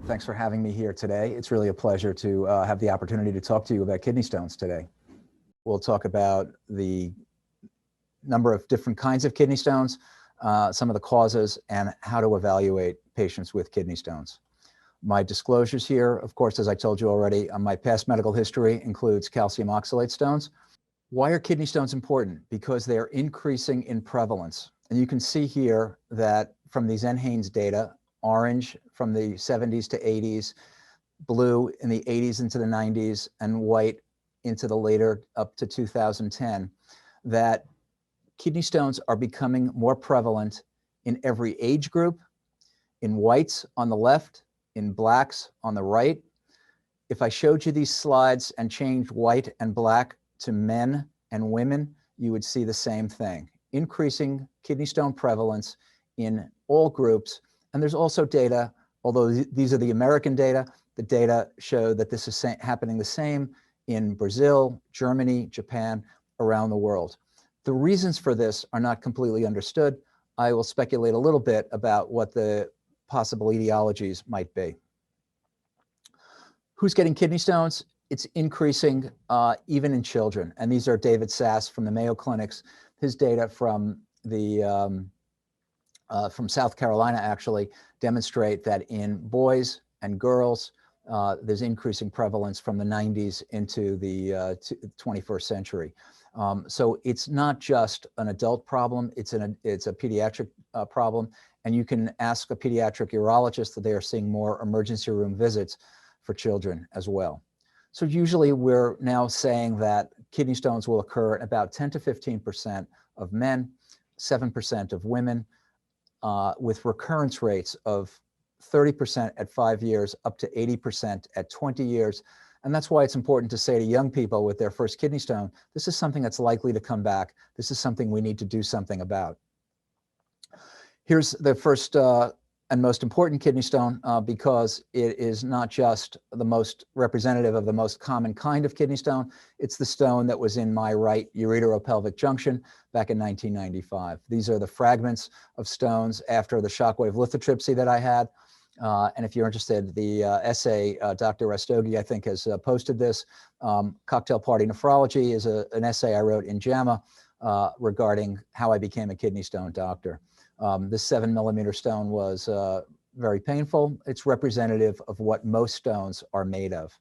Thanks for having me here today. It's really a pleasure to have the opportunity to talk to you about kidney stones today. We'll talk about the number of different kinds of kidney stones, some of the causes, and how to evaluate patients with kidney stones. My disclosures here, of course, as I told you already, my past medical history includes calcium oxalate stones. Why are kidney stones important? Because they're increasing in prevalence. And you can see here that from these NHANES data, orange from the 70s to 80s, blue in the 80s into the 90s, and white into the later up to 2010, that kidney stones are becoming more prevalent in every age group, in whites on the left, in blacks on the right. If I showed you these slides and changed white and black to men and women, you would see the same thing, increasing kidney stone prevalence in all groups. And there's also data, although these are the American data, the data show that this is happening the same in Brazil, Germany, Japan, around the world. The reasons for this are not completely understood. I will speculate a little bit about what the possible etiologies might be. Who's getting kidney stones? It's increasing even in children. And these are David Sass from the Mayo Clinics. His data from South Carolina actually demonstrate that in boys and girls, there's increasing prevalence from the 90s into the 21st century. So it's not just an adult problem, it's a pediatric problem. And you can ask a pediatric urologist that they are seeing more emergency room visits for children as well. So usually we're now saying that kidney stones will occur in about 10 to 15% of men, 7% of women, with recurrence rates of 30% at 5 years, up to 80% at 20 years. And that's why it's important to say to young people with their first kidney stone, this is something that's likely to come back. This is something we need to do something about. Here's the first and most important kidney stone because it is not just the most representative of the most common kind of kidney stone. It's the stone that was in my right ureteropelvic junction back in 1995. These are the fragments of stones after the shockwave lithotripsy that I had. And if you're interested, the essay, Dr. Rastogi, I think, has posted this. Cocktail Party Nephrology is an essay I wrote in JAMA regarding how I became a kidney stone doctor. This 7mm stone was very painful. It's representative of what most stones are made of.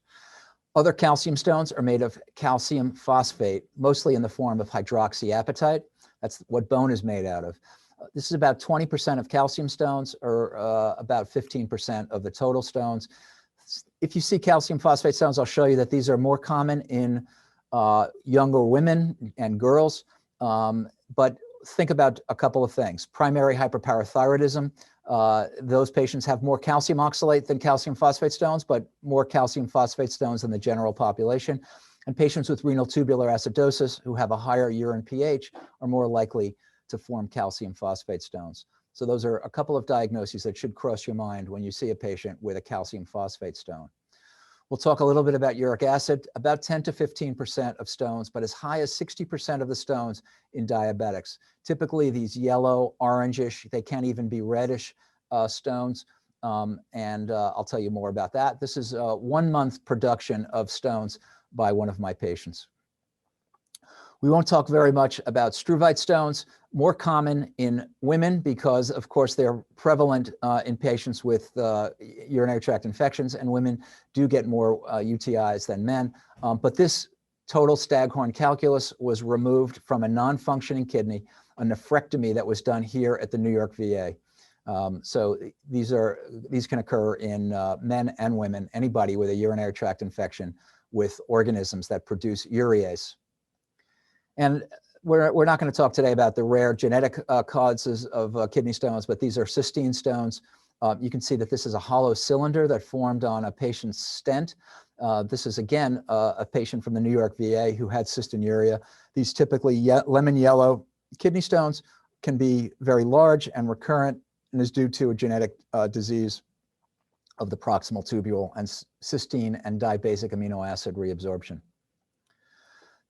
Other calcium stones are made of calcium phosphate, mostly in the form of hydroxyapatite. That's what bone is made out of. This is about 20% of calcium stones, or about 15% of the total stones. If you see calcium phosphate stones, I'll show you that these are more common in younger women and girls. But think about a couple of things. Primary hyperparathyroidism. Those patients have more calcium oxalate than calcium phosphate stones, but more calcium phosphate stones than the general population. And patients with renal tubular acidosis who have a higher urine pH are more likely to form calcium phosphate stones. So those are a couple of diagnoses that should cross your mind when you see a patient with a calcium phosphate stone. We'll talk a little bit about uric acid, about 10 to 15% of stones, but as high as 60% of the stones in diabetics. Typically these yellow, orangish, they can't even be reddish stones. And I'll tell you more about that. This is a 1 month production of stones by one of my patients. We won't talk very much about Struvite stones, more common in women because, of course, they're prevalent in patients with urinary tract infections, and women do get more UTIs than men. But this total staghorn calculus was removed from a non-functioning kidney, a nephrectomy that was done here at the New York VA. So these can occur in men and women, anybody with a urinary tract infection with organisms that produce urease. And we're not going to talk today about the rare genetic causes of kidney stones, but these are cysteine stones. You can see that this is a hollow cylinder that formed on a patient's stent. This is, again, a patient from the New York VA who had cystinuria. These typically lemon yellow kidney stones can be very large and recurrent, and is due to a genetic disease of the proximal tubule and cysteine and dibasic amino acid reabsorption.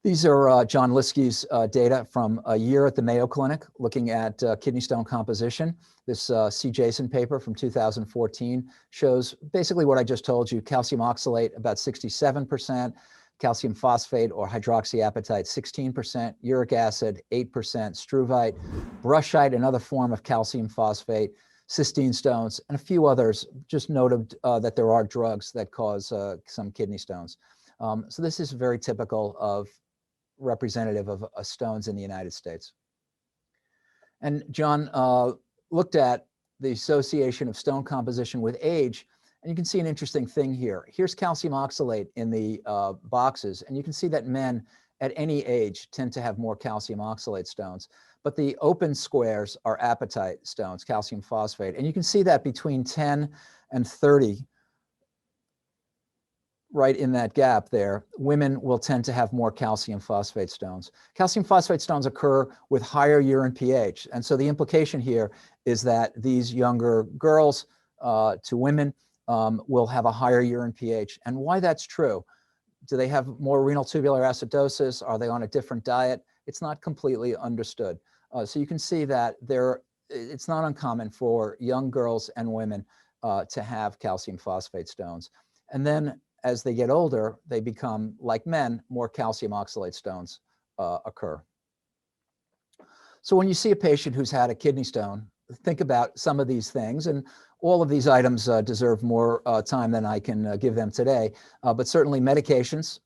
These are John Liskey's data from a year at the Mayo Clinic looking at kidney stone composition. This C. Jason paper from 2014 shows basically what I just told you: calcium oxalate about 67%, calcium phosphate or hydroxyapatite 16%, uric acid 8%, struvite, brushite, another form of calcium phosphate, cysteine stones, and a few others. Just noted that there are drugs that cause some kidney stones. So this is very typical of representative of stones in the United States. And John looked at the association of stone composition with age, and you can see an interesting thing here. Here's calcium oxalate in the boxes, and you can see that men at any age tend to have more calcium oxalate stones, but the open squares are apatite stones, calcium phosphate, and you can see that between 10 and 30, right in that gap there, women will tend to have more calcium phosphate stones. Calcium phosphate stones occur with higher urine pH. And so the implication here is that these younger girls to women will have a higher urine pH. And why that's true? Do they have more renal tubular acidosis? Are they on a different diet? It's not completely understood. So you can see that it's not uncommon for young girls and women to have calcium phosphate stones. And then as they get older, they become, like men, more calcium oxalate stones occur. So when you see a patient who's had a kidney stone, think about some of these things, and all of these items deserve more time than I can give them today, but certainly medications,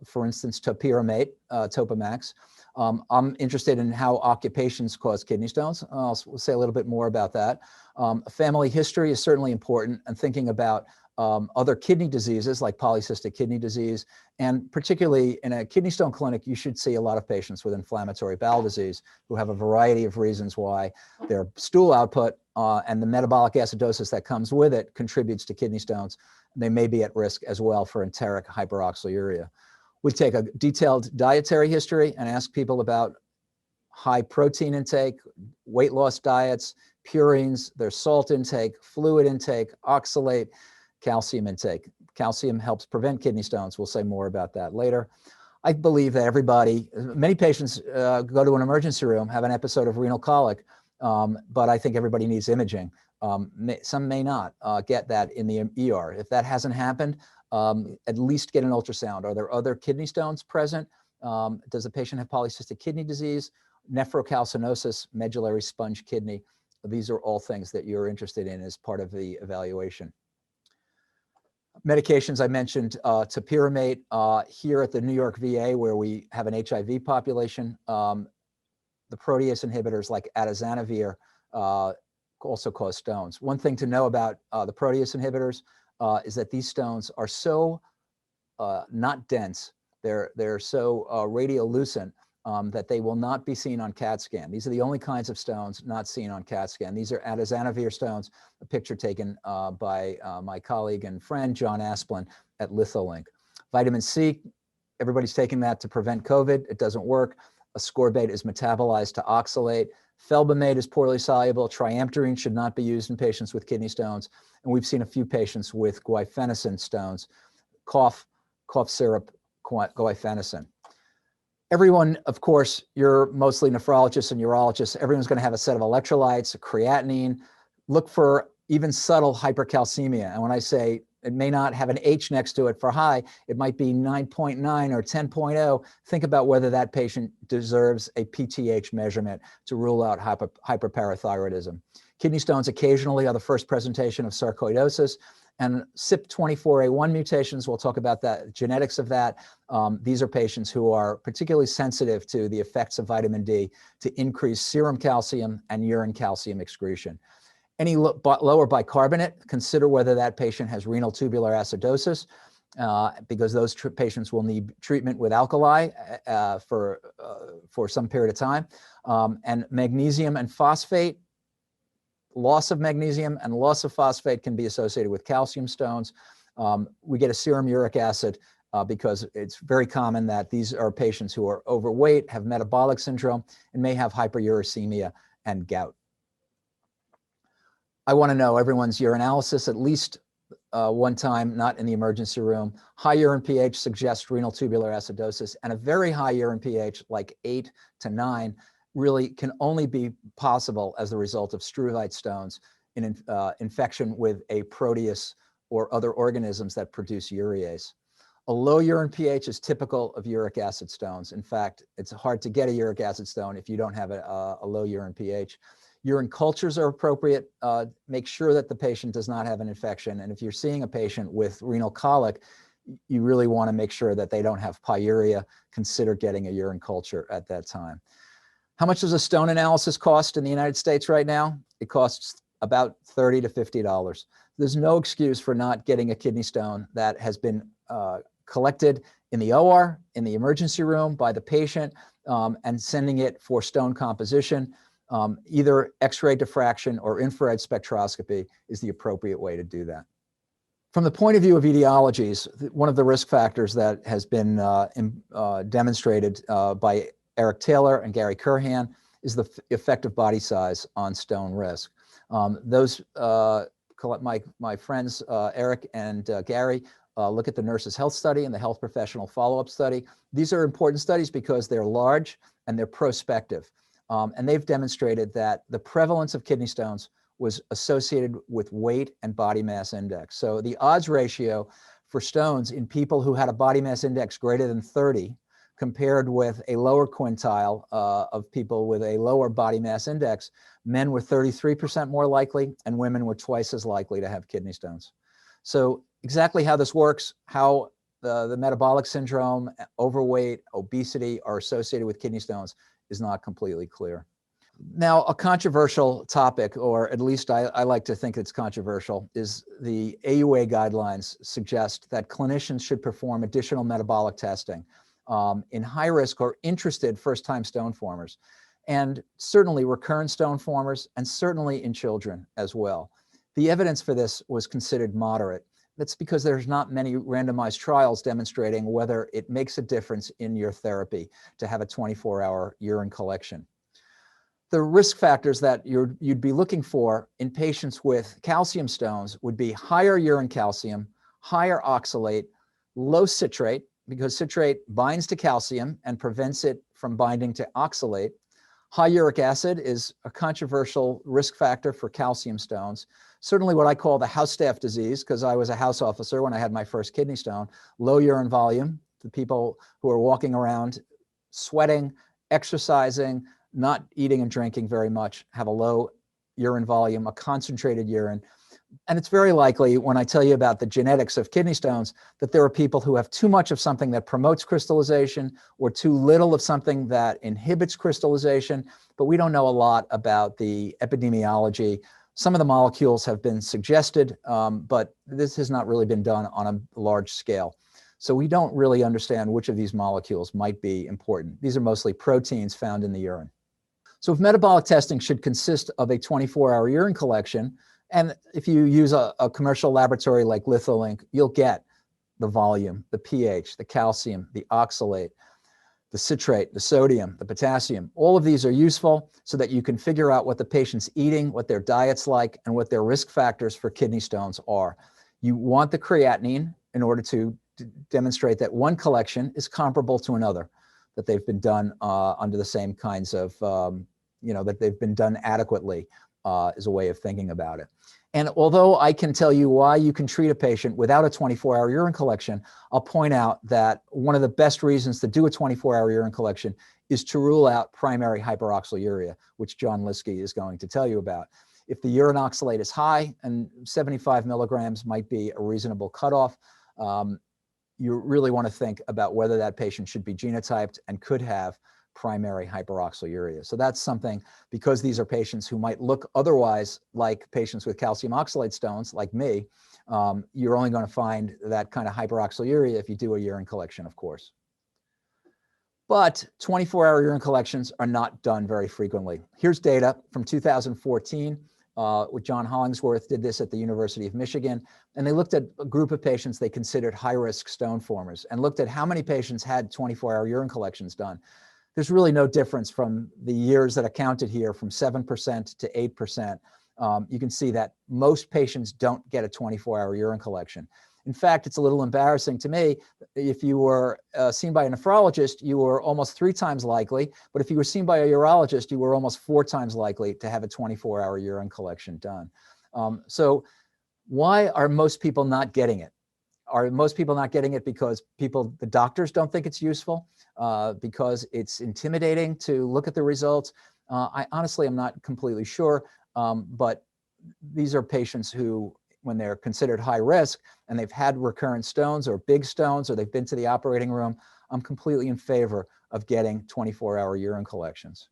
for instance, topiramate, Topamax. I'm interested in how occupations cause kidney stones. We'll say a little bit more about that. Family history is certainly important, and thinking about other kidney diseases like polycystic kidney disease, and particularly in a kidney stone clinic, you should see a lot of patients with inflammatory bowel disease who have a variety of reasons why their stool output and the metabolic acidosis that comes with it contributes to kidney stones. They may be at risk as well for enteric hyperoxaluria. We take a detailed dietary history and ask people about high protein intake, weight loss diets, purines, their salt intake, fluid intake, oxalate, calcium intake. Calcium helps prevent kidney stones. We'll say more about that later. I believe that many patients go to an emergency room, have an episode of renal colic, but I think everybody needs imaging. Some may not get that in the ER. If that hasn't happened, at least get an ultrasound. Are there other kidney stones present? Does the patient have polycystic kidney disease, nephrocalcinosis, medullary sponge kidney? These are all things that you're interested in as part of the evaluation. Medications, I mentioned topiramate here at the New York VA, where we have an HIV population. The protease inhibitors like atazanavir also cause stones. One thing to know about the protease inhibitors is that these stones are so not dense, they're so radiolucent that they will not be seen on CAT scan. These are the only kinds of stones not seen on CAT scan. These are atazanavir stones, a picture taken by my colleague and friend, John Asplin at Litholink. Vitamin C, everybody's taking that to prevent COVID. It doesn't work. Ascorbate is metabolized to oxalate. Felbamate is poorly soluble. Triamterene should not be used in patients with kidney stones. And we've seen a few patients with guaifenesin stones. Cough syrup, guaifenesin. Everyone, of course, you're mostly nephrologists and urologists. Everyone's going to have a set of electrolytes, creatinine. Look for even subtle hypercalcemia. And when I say it may not have an H next to it for high, it might be 9.9 or 10.0. Think about whether that patient deserves a PTH measurement to rule out hyperparathyroidism. Kidney stones occasionally are the first presentation of sarcoidosis. And CYP24A1 mutations, we'll talk about that, genetics of that. These are patients who are particularly sensitive to the effects of vitamin D to increase serum calcium and urine calcium excretion. Any lower bicarbonate, consider whether that patient has renal tubular acidosis, because those patients will need treatment with alkali for some period of time. And magnesium and phosphate, loss of magnesium and loss of phosphate can be associated with calcium stones. We get a serum uric acid because it's very common that these are patients who are overweight, have metabolic syndrome, and may have hyperuricemia and gout. I want to know everyone's urinalysis at least one time, not in the emergency room. High urine pH suggests renal tubular acidosis, and a very high urine pH, like 8 to 9, really can only be possible as the result of struvite stones in infection with a proteus or other organisms that produce urease. A low urine pH is typical of uric acid stones. In fact, it's hard to get a uric acid stone if you don't have a low urine pH. Urine cultures are appropriate. Make sure that the patient does not have an infection. And if you're seeing a patient with renal colic, you really want to make sure that they don't have pyuria. Consider getting a urine culture at that time. How much does a stone analysis cost in the United States right now? It costs about $30 to $50. There's no excuse for not getting a kidney stone that has been collected in the OR, in the emergency room by the patient, and sending it for stone composition. Either X-ray diffraction or infrared spectroscopy is the appropriate way to do that. From the point of view of etiologies, one of the risk factors that has been demonstrated by Eric Taylor and Gary Curhan is the effect of body size on stone risk. My friends Eric and Gary look at the Nurses' Health Study and the Health Professional Follow-Up Study. These are important studies because they're large and they're prospective. And they've demonstrated that the prevalence of kidney stones was associated with weight and body mass index. So the odds ratio for stones in people who had a body mass index greater than 30 compared with a lower quintile of people with a lower body mass index, men were 33% more likely and women were twice as likely to have kidney stones. So exactly how this works, how the metabolic syndrome, overweight, obesity are associated with kidney stones is not completely clear. Now, a controversial topic, or at least I like to think it's controversial, is the AUA guidelines suggest that clinicians should perform additional metabolic testing in high risk or interested first-time stone formers, and certainly recurrent stone formers, and certainly in children as well. The evidence for this was considered moderate. That's because there's not many randomized trials demonstrating whether it makes a difference in your therapy to have a 24-hour urine collection. The risk factors that you'd be looking for in patients with calcium stones would be higher urine calcium, higher oxalate, low citrate, because citrate binds to calcium and prevents it from binding to oxalate. High uric acid is a controversial risk factor for calcium stones. Certainly what I call the house staff disease, because I was a house officer when I had my first kidney stone. Low urine volume, the people who are walking around sweating, exercising, not eating and drinking very much, have a low urine volume, a concentrated urine. And it's very likely, when I tell you about the genetics of kidney stones, that there are people who have too much of something that promotes crystallization or too little of something that inhibits crystallization, but we don't know a lot about the epidemiology. Some of the molecules have been suggested, but this has not really been done on a large scale. So we don't really understand which of these molecules might be important. These are mostly proteins found in the urine. So if metabolic testing should consist of a 24-hour urine collection, and if you use a commercial laboratory like Litholink, you'll get the volume, the pH, the calcium, the oxalate, the citrate, the sodium, the potassium. All of these are useful so that you can figure out what the patient's eating, what their diet's like, and what their risk factors for kidney stones are. You want the creatinine in order to demonstrate that one collection is comparable to another, that they've been done under the same kinds of, that they've been done adequately is a way of thinking about it. And although I can tell you why you can treat a patient without a 24-hour urine collection, I'll point out that one of the best reasons to do a 24-hour urine collection is to rule out primary hyperoxaluria, which John Liskey is going to tell you about. If the urine oxalate is high, and 75 milligrams might be a reasonable cutoff, you really want to think about whether that patient should be genotyped and could have primary hyperoxaluria. So that's something, because these are patients who might look otherwise like patients with calcium oxalate stones, like me, you're only going to find that kind of hyperoxaluria if you do a urine collection, of course. But 24-hour urine collections are not done very frequently. Here's data from 2014. With John Hollingsworth did this at the University of Michigan, and they looked at a group of patients they considered high-risk stone formers and looked at how many patients had 24-hour urine collections done. There's really no difference from the years that are counted here, from 7% to 8%. you can see that most patients don't get a 24-hour urine collection. In fact, it's a little embarrassing to me. If you were seen by a nephrologist, you were almost 3 times likely, but if you were seen by a urologist, you were almost 4 times likely to have a 24-hour urine collection done. So why are most people not getting it? Are most people not getting it because the doctors don't think it's useful, because it's intimidating to look at the results? I honestly am not completely sure, but these are patients who, when they're considered high risk and they've had recurrent stones or big stones, or they've been to the operating room, I'm completely in favor of getting 24-hour urine collections.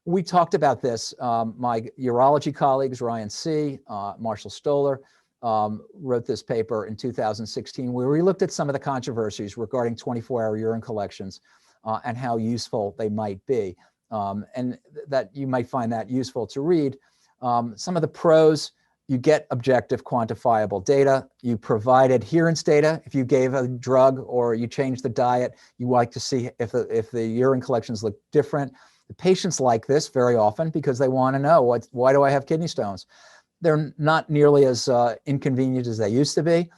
We talked about this. My urology colleagues, Ryan C., Marshall Stoller, wrote this paper in 2016, where we looked at some of the controversies regarding 24-hour urine collections and how useful they might be. And that you might find that useful to read. Some of the pros: you get objective quantifiable data. You provide adherence data. If you gave a drug or you changed the diet, you like to see if the urine collections look different. The patients like this very often because they want to know, why do I have kidney stones? They're not nearly as inconvenient as they used to be.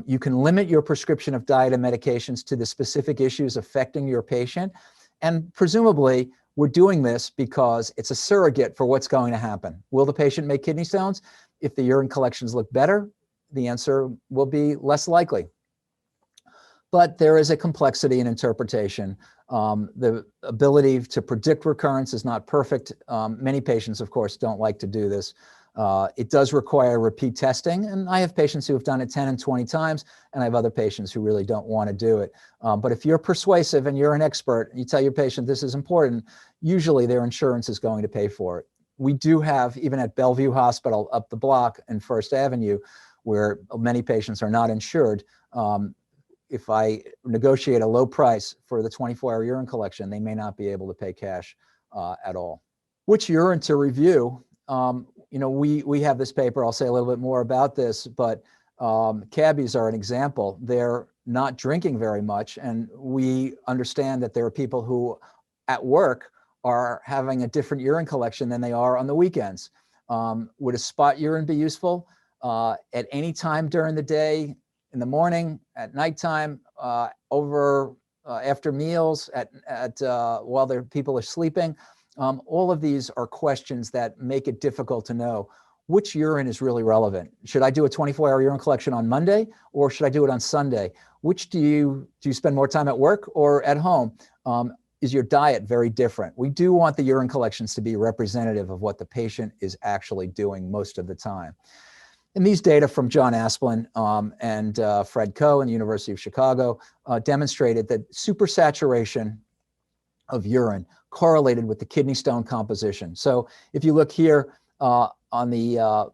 You can limit your prescription of diet and medications to the specific issues affecting your patient. And presumably, we're doing this because it's a surrogate for what's going to happen. Will the patient make kidney stones? If the urine collections look better, the answer will be less likely. But there is a complexity in interpretation. The ability to predict recurrence is not perfect. Many patients, of course, don't like to do this. It does require repeat testing, and I have patients who have done it 10 and 20 times, and I have other patients who really don't want to do it. But if you're persuasive and you're an expert, and you tell your patient this is important, usually their insurance is going to pay for it. We do have, even at Bellevue Hospital up the block in First Avenue, where many patients are not insured, if I negotiate a low price for the 24-hour urine collection, they may not be able to pay cash at all. Which urine to review? You know, we have this paper. I'll say a little bit more about this, but cabbies are an example. They're not drinking very much, and we understand that there are people who at work are having a different urine collection than they are on the weekends. Would a spot urine be useful at any time during the day, in the morning, at nighttime, after meals, while people are sleeping? All of these are questions that make it difficult to know which urine is really relevant. Should I do a 24-hour urine collection on Monday, or should I do it on Sunday? Which do you spend more time at work or at home? Is your diet very different? We do want the urine collections to be representative of what the patient is actually doing most of the time. And these data from John Asplin and Fred Coe in the University of Chicago demonstrated that supersaturation of urine correlated with the kidney stone composition. So if you look here on the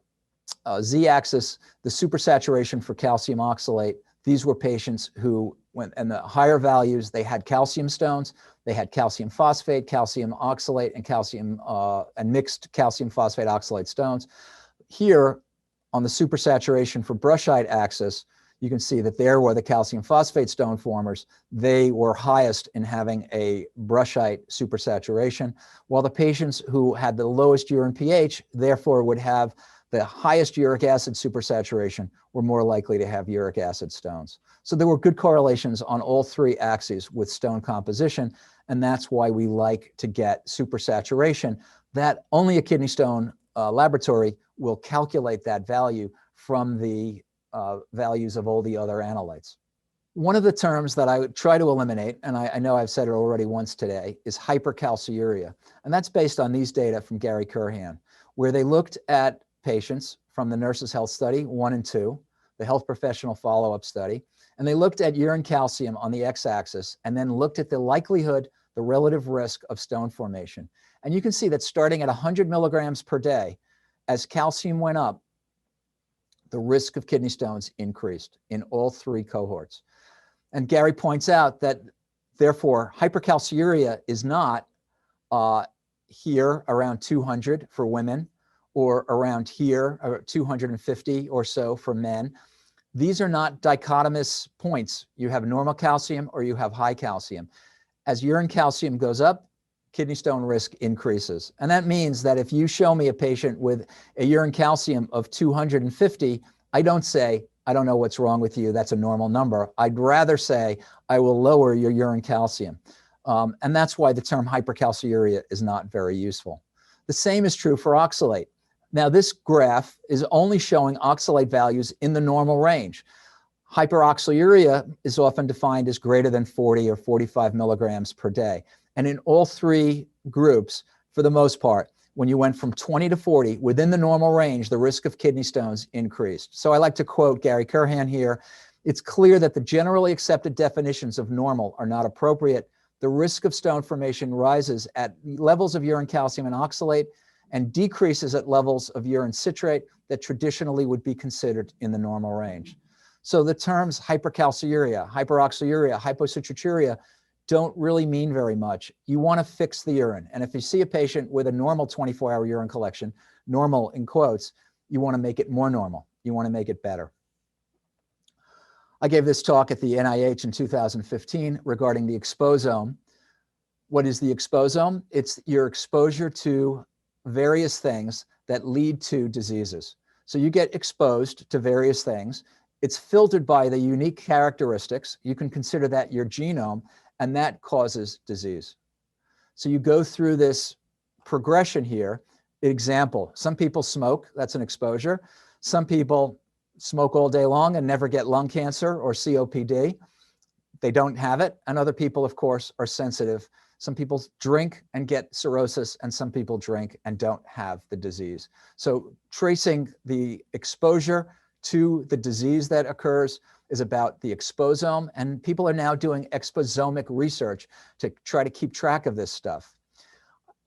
z-axis, the supersaturation for calcium oxalate, these were patients who went, and the higher values, they had calcium stones, they had calcium phosphate, calcium oxalate, and calcium and mixed calcium phosphate oxalate stones. Here on the supersaturation for brushite axis, you can see that there were the calcium phosphate stone formers. They were highest in having a brushite supersaturation, while the patients who had the lowest urine pH, therefore would have the highest uric acid supersaturation, were more likely to have uric acid stones. So there were good correlations on all 3 axes with stone composition, and that's why we like to get supersaturation. That only a kidney stone laboratory will calculate that value from the values of all the other analytes. One of the terms that I would try to eliminate, and I know I've said it already once today, is hypercalceuria. And that's based on these data from Gary Curhan, where they looked at patients from the Nurses' Health Study 1 and 2, the Health Professional Follow-Up Study, and they looked at urine calcium on the x-axis, and then looked at the likelihood, the relative risk of stone formation. And you can see that starting at 100 milligrams per day, as calcium went up, the risk of kidney stones increased in all 3 cohorts. And Gary points out that, therefore, hypercalceuria is not here around 200 for women, or around here, or 250 or so for men. These are not dichotomous points. You have normal calcium or you have high calcium. As urine calcium goes up, kidney stone risk increases. And that means that if you show me a patient with a urine calcium of 250, I don't say, I don't know what's wrong with you, that's a normal number. I'd rather say, I will lower your urine calcium. And that's why the term hypercalceuria is not very useful. The same is true for oxalate. Now, this graph is only showing oxalate values in the normal range. Hyperoxaluria is often defined as greater than 40 or 45 milligrams per day. And in all three groups, for the most part, when you went from 20 to 40, within the normal range, the risk of kidney stones increased. So I like to quote Gary Curhan here. It's clear that the generally accepted definitions of normal are not appropriate. The risk of stone formation rises at levels of urine calcium and oxalate and decreases at levels of urine citrate that traditionally would be considered in the normal range. So the terms hypercalceuria, hyperoxaluria, hypocitraturia don't really mean very much. You want to fix the urine. And if you see a patient with a normal 24-hour urine collection, normal in quotes, you want to make it more normal. You want to make it better. I gave this talk at the NIH in 2015 regarding the exposome. What is the exposome? It's your exposure to various things that lead to diseases. So you get exposed to various things. It's filtered by the unique characteristics. You can consider that your genome, and that causes disease. So you go through this progression here. Example, some people smoke, that's an exposure. Some people smoke all day long and never get lung cancer or COPD. They don't have it. And other people, of course, are sensitive. Some people drink and get cirrhosis, and some people drink and don't have the disease. So tracing the exposure to the disease that occurs is about the exposome, and people are now doing exposomic research to try to keep track of this stuff.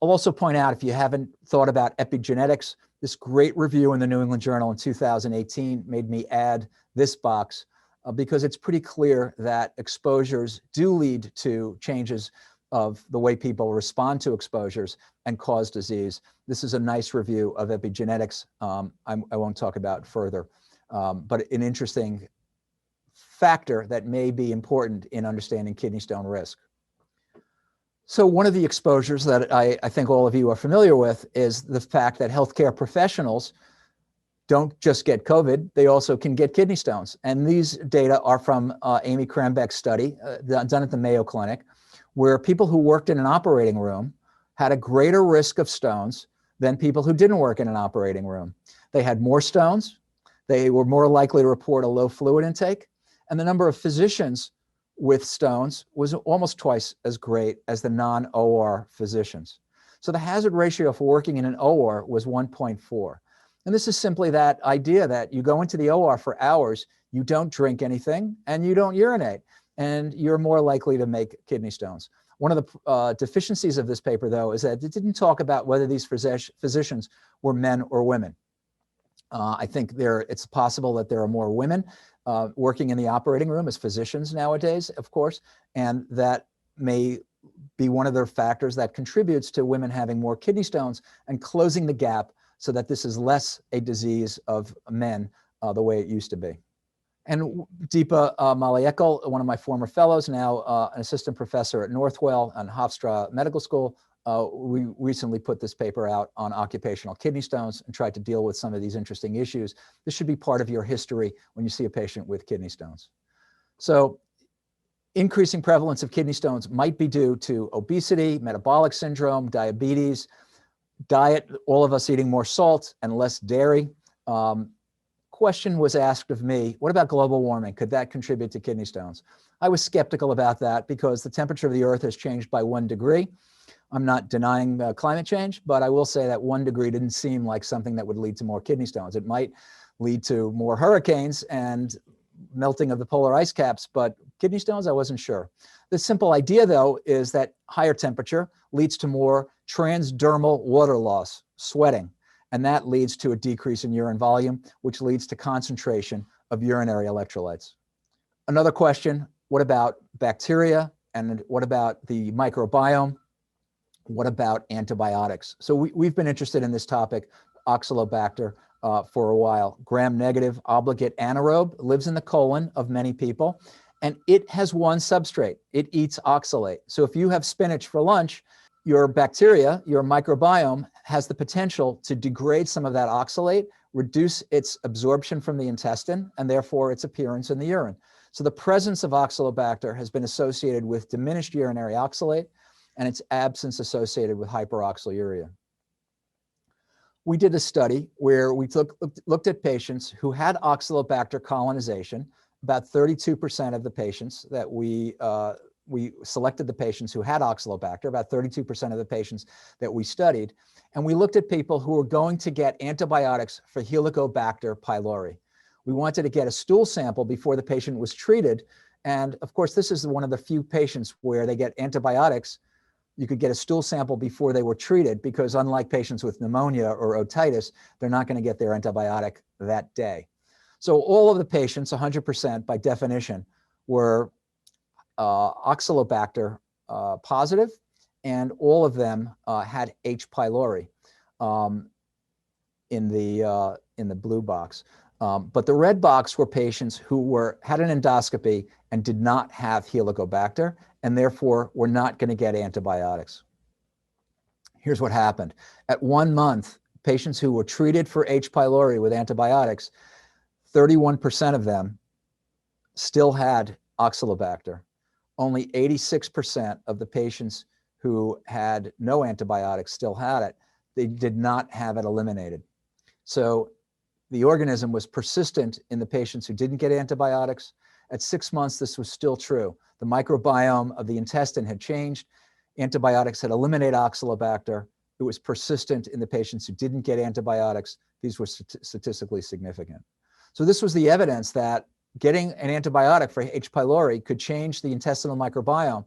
I'll also point out, if you haven't thought about epigenetics, this great review in the New England Journal in 2018 made me add this box because it's pretty clear that exposures do lead to changes of the way people respond to exposures and cause disease. This is a nice review of epigenetics. I won't talk about further. But an interesting factor that may be important in understanding kidney stone risk. So one of the exposures that I think all of you are familiar with is the fact that healthcare professionals don't just get COVID, they also can get kidney stones. And these data are from Amy Krambeck's study done at the Mayo Clinic, where people who worked in an operating room had a greater risk of stones than people who didn't work in an operating room. They had more stones. They were more likely to report a low fluid intake, and the number of physicians with stones was almost twice as great as the non-OR physicians. So the hazard ratio for working in an OR was 1.4. And this is simply that idea that you go into the OR for hours, you don't drink anything, and you don't urinate, and you're more likely to make kidney stones. One of the deficiencies of this paper, though, is that it didn't talk about whether these physicians were men or women. I think it's possible that there are more women working in the operating room as physicians nowadays, of course, and that may be one of the factors that contributes to women having more kidney stones and closing the gap so that this is less a disease of men the way it used to be. And Deepa Malayekkal, one of my former fellows, now an assistant professor at Northwell and Hofstra Medical School, we recently put this paper out on occupational kidney stones and tried to deal with some of these interesting issues. This should be part of your history when you see a patient with kidney stones. So increasing prevalence of kidney stones might be due to obesity, metabolic syndrome, diabetes, diet, all of us eating more salt and less dairy. Question was asked of me, what about global warming? Could that contribute to kidney stones? I was skeptical about that because the temperature of the earth has changed by 1 degree. I'm not denying climate change, but I will say that 1 degree didn't seem like something that would lead to more kidney stones. It might lead to more hurricanes and melting of the polar ice caps, but kidney stones, I wasn't sure. The simple idea, though, is that higher temperature leads to more transdermal water loss, sweating, and that leads to a decrease in urine volume, which leads to concentration of urinary electrolytes. Another question, what about bacteria, and what about the microbiome? What about antibiotics? So we've been interested in this topic, Oxalobacter, for a while. Gram-negative obligate anaerobe lives in the colon of many people, and it has one substrate. It eats oxalate. So if you have spinach for lunch, your bacteria, your microbiome, has the potential to degrade some of that oxalate, reduce its absorption from the intestine, and therefore its appearance in the urine. So the presence of Oxalobacter has been associated with diminished urinary oxalate and its absence associated with hyperoxaluria. We did a study where we looked at patients who had Oxalobacter colonization. About 32% of the patients that we selected the patients who had Oxalobacter, about 32% of the patients that we studied, and we looked at people who were going to get antibiotics for Helicobacter pylori. We wanted to get a stool sample before the patient was treated, and of course this is one of the few patients where they get antibiotics. You could get a stool sample before they were treated because unlike patients with pneumonia or otitis, they're not going to get their antibiotic that day. So all of the patients, 100% by definition, were Oxalobacter positive, and all of them had H. pylori in the blue box. But the red box were patients who had an endoscopy and did not have Helicobacter, and therefore were not going to get antibiotics. Here's what happened. At 1 month, patients who were treated for H. pylori with antibiotics, 31% of them still had Oxalobacter. Only 86% of the patients who had no antibiotics still had it. They did not have it eliminated. So the organism was persistent in the patients who didn't get antibiotics. At 6 months, this was still true. The microbiome of the intestine had changed. Antibiotics had eliminated Oxalobacter. It was persistent in the patients who didn't get antibiotics. These were statistically significant. So this was the evidence that getting an antibiotic for H. pylori could change the intestinal microbiome.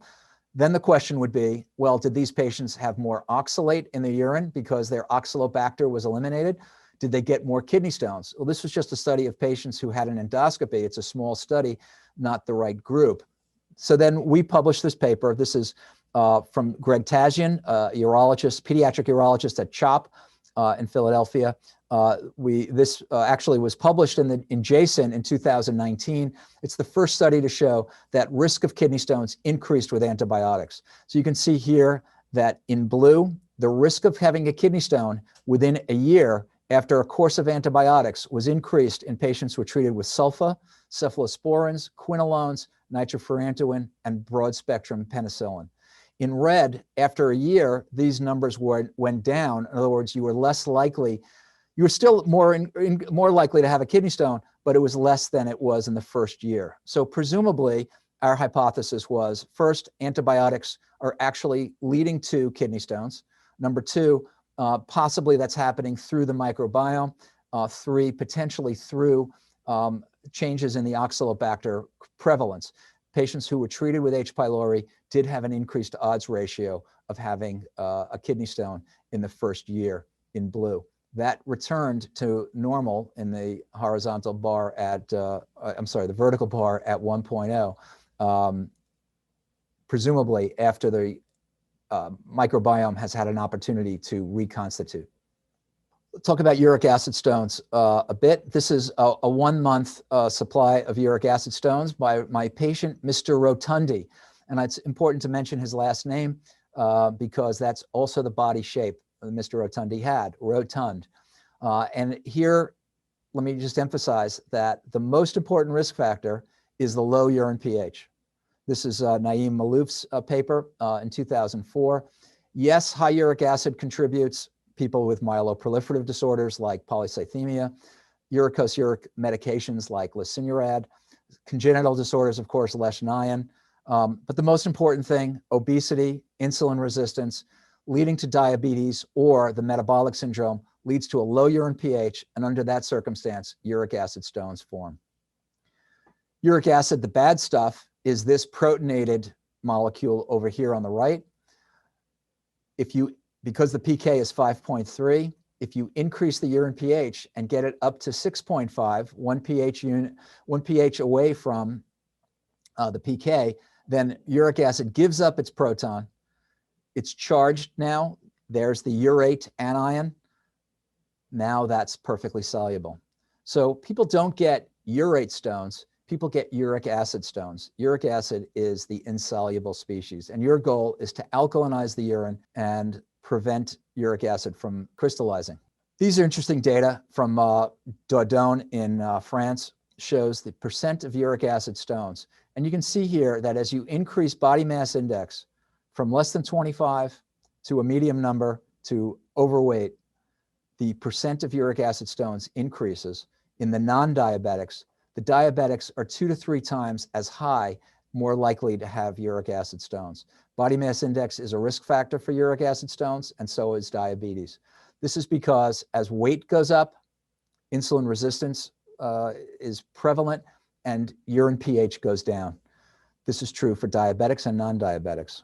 Then the question would be, well, did these patients have more oxalate in the urine because their Oxalobacter was eliminated? Did they get more kidney stones? Well, this was just a study of patients who had an endoscopy. It's a small study, not the right group. So then we published this paper. This is from Greg Tazian, urologist, pediatric urologist at CHOP in Philadelphia. This actually was published in JASN in 2019. It's the first study to show that risk of kidney stones increased with antibiotics. So you can see here that in blue, the risk of having a kidney stone within a year after a course of antibiotics was increased in patients who were treated with sulfa, cephalosporins, quinolones, nitrofurantoin, and broad-spectrum penicillin. In red, after a year, these numbers went down. In other words, you were still more likely to have a kidney stone, but it was less than it was in the first year. So presumably, our hypothesis was, first, antibiotics are actually leading to kidney stones. Number two, possibly that's happening through the microbiome. Three, potentially through changes in the Oxalobacter prevalence. Patients who were treated with H. pylori did have an increased odds ratio of having a kidney stone in the first year in blue. That returned to normal in the horizontal bar at, the vertical bar at 1.0, presumably after the microbiome has had an opportunity to reconstitute. Let's talk about uric acid stones a bit. This is a 1 month supply of uric acid stones by my patient, Mr. Rotundi. And it's important to mention his last name because that's also the body shape that Mr. Rotundi had, rotund. And here, let me just emphasize that the most important risk factor is the low urine pH. This is Naeem Malouf's paper in 2004. Yes, high uric acid contributes. People with myeloproliferative disorders like polycythemia, uricose-uric medications like lesinurad, congenital disorders, of course, leishmanian. But the most important thing, obesity, insulin resistance, leading to diabetes or the metabolic syndrome leads to a low urine pH, and under that circumstance, uric acid stones form. Uric acid, the bad stuff, is this protonated molecule over here on the right. Because the pK is 5.3, if you increase the urine pH and get it up to 6.5, one pH away from the pK, then uric acid gives up its proton. It's charged now. There's the urate anion. Now that's perfectly soluble. So people don't get urate stones people get uric acid stones. Uric acid is the insoluble species, and your goal is to alkalinize the urine and prevent uric acid from crystallizing. These are interesting data from Dordogne in France, shows the percent of uric acid stones. And you can see here that as you increase body mass index from less than 25 to a medium number to overweight, the percent of uric acid stones increases. In the non-diabetics, the diabetics are 2 to 3 times as high, more likely to have uric acid stones. Body mass index is a risk factor for uric acid stones, and so is diabetes. This is because as weight goes up, insulin resistance is prevalent and urine pH goes down. This is true for diabetics and non-diabetics.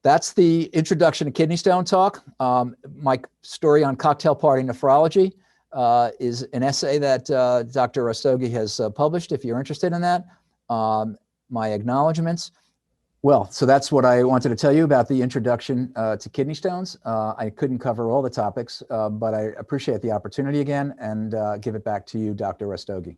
That's the introduction to kidney stone talk. My story on cocktail party nephrology is an essay that Dr. Rastogi has published, if you're interested in that. My acknowledgements. Well, so that's what I wanted to tell you about the introduction to kidney stones. I couldn't cover all the topics, but I appreciate the opportunity again and give it back to you, Dr. Rastogi.